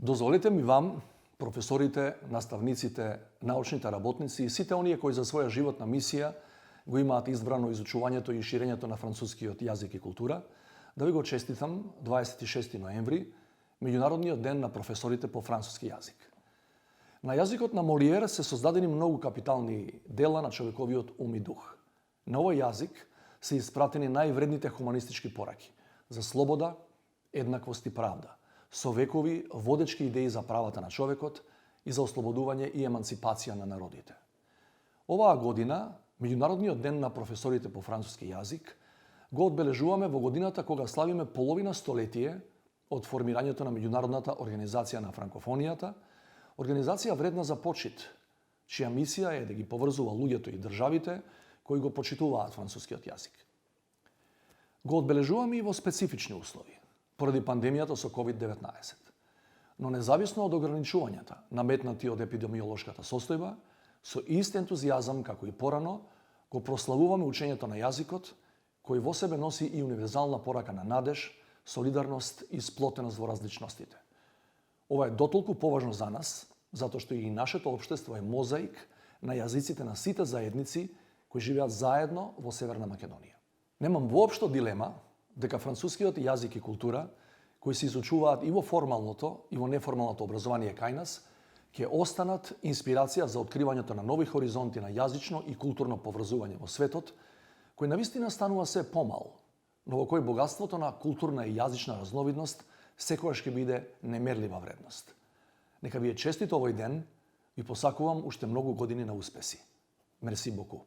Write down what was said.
Дозволете ми вам, професорите, наставниците, научните работници и сите оние кои за своја животна мисија го имаат избрано изучувањето и ширењето на францускиот јазик и култура, да ви го честитам 26 ноември, Меѓународниот ден на професорите по француски јазик. На јазикот на Молиер се создадени многу капитални дела на човековиот ум и дух. На овој јазик се испратени највредните хуманистички пораки за слобода, еднаквост и правда, со векови водечки идеи за правата на човекот и за ослободување и еманципација на народите. Оваа година, Меѓународниот ден на професорите по француски јазик, го одбележуваме во годината кога славиме половина столетие од формирањето на Меѓународната организација на франкофонијата, организација вредна за почит, чија мисија е да ги поврзува луѓето и државите кои го почитуваат францускиот јазик. Го одбележуваме и во специфични услови, поради пандемијата со COVID-19. Но независно од ограничувањата наметнати од епидемиолошката состојба, со ист ентузијазам како и порано, го прославуваме учењето на јазикот, кој во себе носи и универзална порака на надеж, солидарност и сплотеност во различностите. Ова е дотолку поважно за нас, затоа што и нашето општество е мозаик на јазиците на сите заедници кои живеат заедно во Северна Македонија. Немам воопшто дилема дека францускиот јазик и култура, кои се изучуваат и во формалното и во неформалното образование кај нас, ќе останат инспирација за откривањето на нови хоризонти на јазично и културно поврзување во светот, кој навистина станува се помал, но во кој богатството на културна и јазична разновидност секогаш ќе биде немерлива вредност. Нека ви е честит овој ден, ви посакувам уште многу години на успеси. Мерси боку.